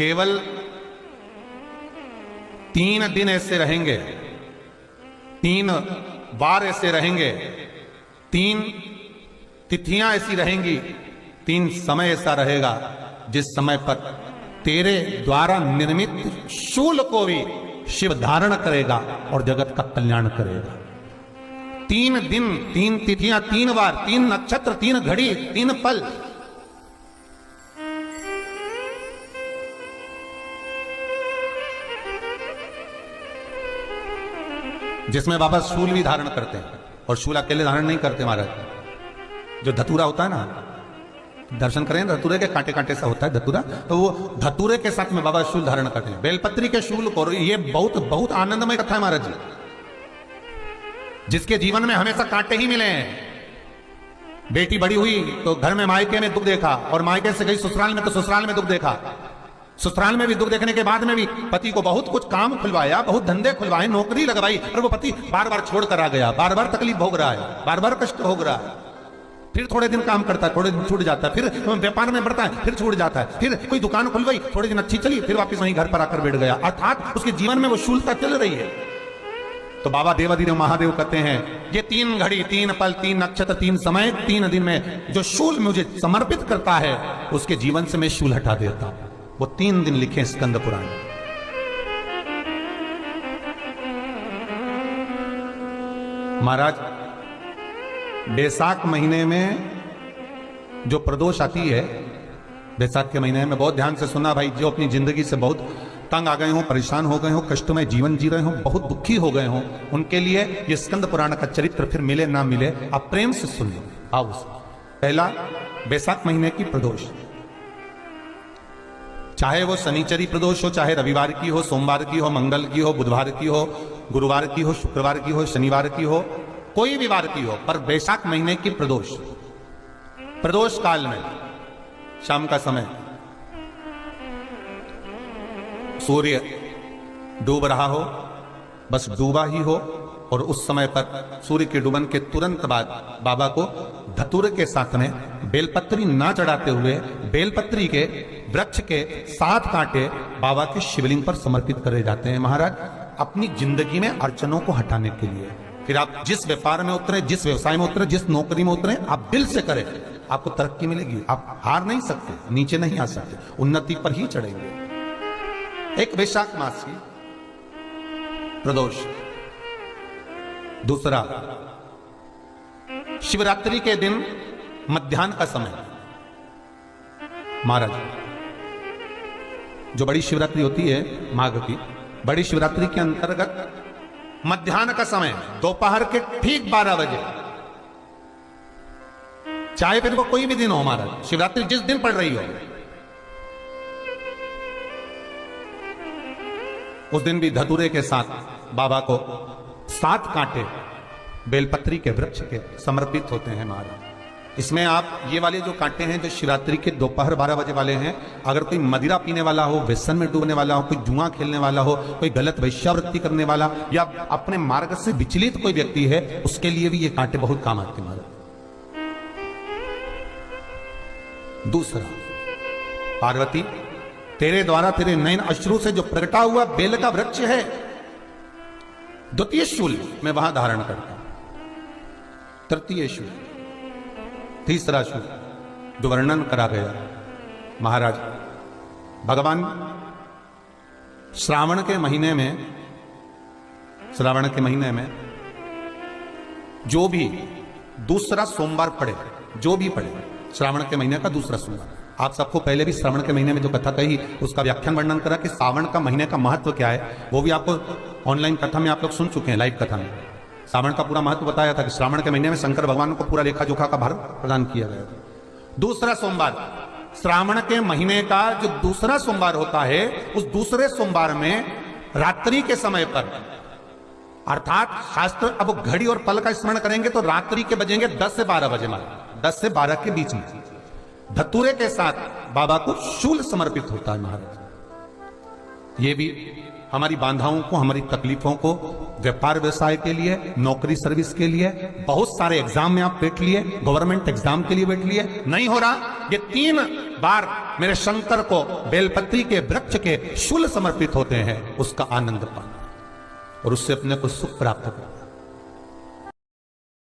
केवल 3 दिन ऐसे रहेंगे, 3 बार ऐसे रहेंगे, 3 तिथियां ऐसी रहेंगी, 3 समय ऐसा रहेगा जिस समय पर तेरे द्वारा निर्मित शूल को भी शिव धारण करेगा और जगत का कल्याण करेगा। 3 दिन, 3 तिथियां, 3 बार, 3 नक्षत्र, 3 घड़ी, 3 पल। जिसमें बाबा शूल भी धारण करते हैं, और शूल अकेले धारण नहीं करते महाराज। जो धतूरा होता है ना, दर्शन करें, धतूरे के कांटे कांटे सा होता है धतूरा, तो वो धतूरे के साथ में बाबा शूल धारण करते हैं। बेलपत्री के शूल को, ये बहुत बहुत आनंदमय कथा है महाराज जी। जिसके जीवन में हमेशा कांटे ही मिले हैं। बेटी बड़ी हुई तो घर में मायके में दुख देखा, और मायके से गई ससुराल में तो ससुराल में दुख देखा। ससुराल में भी दुख देखने के बाद में भी पति को बहुत कुछ काम खुलवाया, बहुत धंधे खुलवाए, नौकरी लगवाई, और वो पति बार बार छोड़ कर आ गया, बार बार तकलीफ भोग रहा है, बार बार कष्ट भोग रहा है। फिर थोड़े दिन काम करता है, थोड़े दिन छूट जाता है, फिर व्यापार में बढ़ता है, फिर छूट जाता है, फिर कोई दुकान खुल गई, थोड़े दिन अच्छी चली, फिर वापस वहीं घर पर आकर बैठ गया। अर्थात उसके जीवन में वो शूलता चल रही है। तो बाबा देवाधिदेव महादेव कहते हैं, ये 3 घड़ी, 3 पल, 3 नक्षत्र, 3 समय, 3 दिन में जो शूल मुझे समर्पित करता है, उसके जीवन से मैं शूल हटा देता हूं। वो 3 दिन लिखे स्कंद पुराण। महाराज, बैसाख महीने में जो प्रदोष आती है, बैसाख के महीने में, बहुत ध्यान से सुना भाई, जो अपनी जिंदगी से बहुत तंग आ गए हो, परेशान हो गए हो, कष्टमय जीवन जी रहे हो, बहुत दुखी हो गए हो, उनके लिए ये स्कंद पुराण का चरित्र फिर मिले ना मिले, आप प्रेम से सुन लो। आओ, पहला बैसाख महीने की प्रदोष, चाहे वो शनिचरी प्रदोष हो, चाहे रविवार की हो, सोमवार की हो, मंगल की हो, बुधवार की हो, गुरुवार की हो, शुक्रवार की हो, शनिवार की हो, कोई भी वार की हो, पर बैसाख महीने की प्रदोष, प्रदोष काल में शाम का समय, सूर्य डूब रहा हो, बस डूबा ही हो, और उस समय पर सूर्य के डूबन के तुरंत बाद बाबा को धतूरे के साथ में बेलपत्री ना चढ़ाते हुए बेलपत्री के वृक्ष के 7 कांटे बाबा के शिवलिंग पर समर्पित करे जाते हैं महाराज, अपनी जिंदगी में अड़चनों को हटाने के लिए। फिर आप जिस व्यापार में उतरे, जिस व्यवसाय में उतरे, जिस नौकरी में उतरे, आप दिल से करें, आपको तरक्की मिलेगी। आप हार नहीं सकते, नीचे नहीं आ सकते, उन्नति पर ही चढ़ेंगे। एक वैशाख मास की प्रदोष, दूसरा शिवरात्रि के दिन मध्याह्न का समय। महाराज, जो बड़ी शिवरात्रि होती है माघ की, बड़ी शिवरात्रि के अंतर्गत मध्याह्न का समय, दोपहर के ठीक 12 बजे, चाहे फिर वो कोई भी दिन हो महाराज, शिवरात्रि जिस दिन पड़ रही हो, उस दिन भी धतूरे के साथ बाबा को 7 कांटे बेलपत्री के वृक्ष के समर्पित होते हैं महाराज। इसमें आप ये वाले जो कांटे हैं, जो शिवरात्रि के दोपहर 12 बजे वाले हैं, अगर कोई मदिरा पीने वाला हो, व्यसन में डूबने वाला हो, कोई जुआ खेलने वाला हो, कोई गलत वैश्यावृत्ति करने वाला, या अपने मार्ग से विचलित कोई व्यक्ति है, उसके लिए भी ये कांटे बहुत काम आते हैं महाराज। दूसरा, पार्वती, तेरे द्वारा तेरे नयन अश्रु से जो प्रगटा हुआ बेल का वृक्ष है, द्वितीय शूल मैं वहां धारण करता हूं। तृतीय शूल, तीसरा शूल जो वर्णन करा गया महाराज, भगवान श्रावण के महीने में, श्रावण के महीने में जो भी दूसरा सोमवार पड़े, जो भी पड़े, श्रावण के महीने का दूसरा सोमवार, आप सबको पहले भी श्रावण के महीने में जो कथा कही उसका व्याख्यान वर्णन करा कि श्रावण का महीने का महत्व क्या है, वो भी आपको ऑनलाइन कथा में आप लोग सुन चुके हैं, लाइव कथा में श्रावण का पूरा महत्व बताया था कि श्रावण के महीने में शंकर भगवान को पूरा लेखा जोखा का भार प्रदान किया गया था। दूसरा सोमवार, श्रावण के महीने का जो दूसरा सोमवार होता है, उस दूसरे सोमवार में रात्रि के समय पर, अर्थात शास्त्र अब घड़ी और पल का स्मरण करेंगे तो रात्रि के बजेंगे 10 से 12 बजे, 10 से 12 के बीच में धतूरे के साथ बाबा को शूल समर्पित होता है महाराज। ये भी हमारी बाधाओं को, हमारी तकलीफों को, व्यापार व्यवसाय के लिए, नौकरी सर्विस के लिए, बहुत सारे एग्जाम में आप बैठ लिए, गवर्नमेंट एग्जाम के लिए बैठ लिए, नहीं हो रहा, ये 3 बार मेरे शंकर को बेलपत्री के वृक्ष के शूल समर्पित होते हैं, उसका आनंद पाना और उससे अपने को सुख प्राप्त करना।